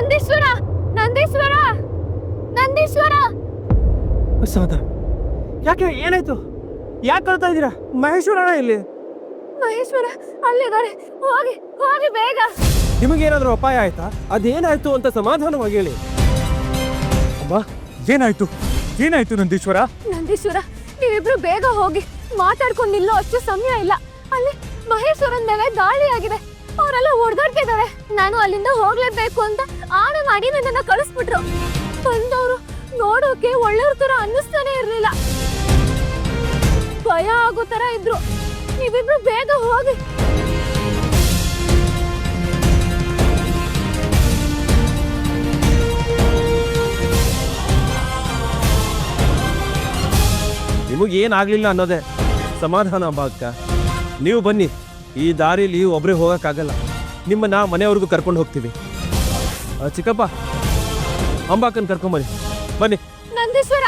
ನಂದೀಶ್ವರ ನಂದೀಶ್ವರ ನಂದೀಶ್ವರ. ಸಮಾಧಾನ. ಯಾಕೆ ಏನಾಯ್ತು? ಯಾಕೆ ಕಳ್ತಾ ಇದ್ದೀರಾ? ಮಹೇಶ್ವರಣ್ಣ ಇಲ್ಲಿ. ಮಹೇಶ್ವರ ಅಲ್ಲಿದ್ದಾರೆ, ಹೋಗಿ ಹೋಗಿ ಬೇಗ. ನಿಮಗೇನಾದ್ರೂ ಅಪಾಯ ಆಯ್ತಾ? ಅದೇನಾಯ್ತು ಅಂತ ಸಮಾಧಾನವಾಗಿ ಹೇಳಿ. ಅಮ್ಮ, ಏನಾಯ್ತು? ಏನಾಯ್ತು ನಂದೀಶ್ವರ? ನಂದೀಶ್ವರ, ನೀವಿಬ್ರು ಬೇಗ ಹೋಗಿ. ಮಾತಾಡ್ಕೊಂಡು ನಿಲ್ಲೋ ಅಷ್ಟು ಸಮಯ ಇಲ್ಲ. ಅಲ್ಲಿ ಮಹೇಶ್ವರನ್ ಮೇಲೆ ದಾಳಿ ಆಗಿದೆ. ಅವರೆಲ್ಲ ಹೊಡೆದಾಡ್ತಿದ್ದಾರೆ. ನಾನು ಅಲ್ಲಿಂದ ಹೋಗ್ಲೇಬೇಕು ಅಂತ ಆಣೆ ಮಾಡಿ ನನ್ನನ್ನ ಕಳಿಸ್ಬಿಟ್ರು. ಬಂದವರು ನೋಡೋಕೆ ಒಳ್ಳೆಯವ್ರ ತರ ಅನ್ನಿಸ್ತಾನೆ ಇರ್ಲಿಲ್ಲ. ಭಯ ಆಗೋ ತರ ಇದ್ರು. ನೀವಿಬ್ರು ಬೇಗ ಹೋಗಿ. ನಿಮಗೇನಾಗ್ಲಿಲ್ಲ ಅನ್ನೋದೇ ಸಮಾಧಾನ ಅಮ್ಮ ಅಕ್ಕ. ನೀವು ಬನ್ನಿ. ಈ ದಾರಿಲಿ ಒಬ್ಬರೇ ಹೋಗೋಕ್ಕಾಗಲ್ಲ. ನಿಮ್ಮನ್ನ ಮನೆಯವ್ರಿಗೂ ಕರ್ಕೊಂಡು ಹೋಗ್ತೀವಿ. ಚಿಕ್ಕಪ್ಪ, ಅಂಬಾಕನ್ ಕರ್ಕೊಂಬನ್ನಿ. ಬನ್ನಿ. ನಂದೀಶ್ವರ,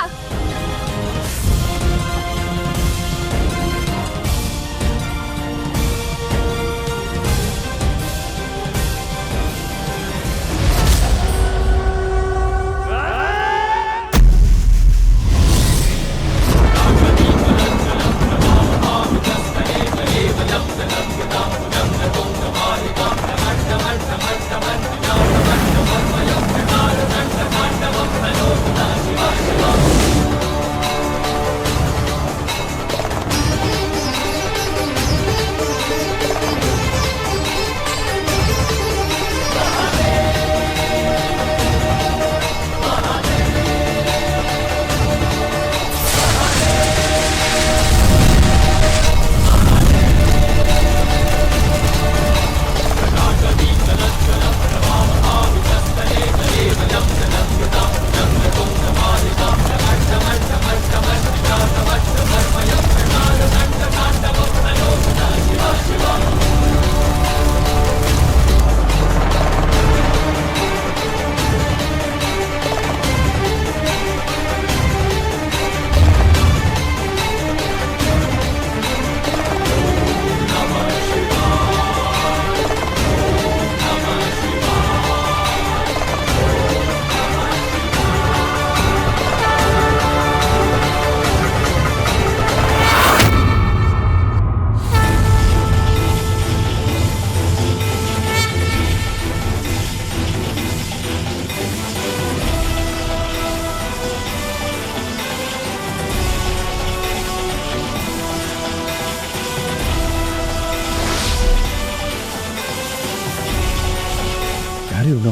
ಯಾರು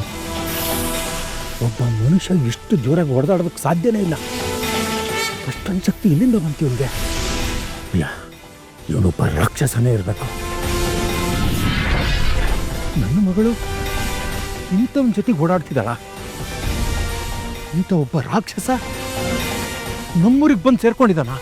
ಒಬ್ಬ ಮನುಷ್ಯ ಎಷ್ಟು ಜೋರಾಗಿ ಹೊಡೆದಾಡೋದಕ್ಕೆ ಸಾಧ್ಯನೇ ಇಲ್ಲ. ಅಷ್ಟೊಂದು ಶಕ್ತಿ ಇಲ್ಲಿಂದ ಬಂತು ಇವನಿಗೆ. ಇಲ್ಲ, ಇವನೊಬ್ಬ ರಾಕ್ಷಸನೇ ಇರಬೇಕು. ನನ್ನ ಮಗಳು ಇಂಥವನ ಜೊತೆಗೆ ಓಡಾಡ್ತಿದ್ದಾಳ. ಇಂಥ ಒಬ್ಬ ರಾಕ್ಷಸ ನಮ್ಮೂರಿಗೆ ಬಂದು ಸೇರ್ಕೊಂಡಿದ್ದಾನ.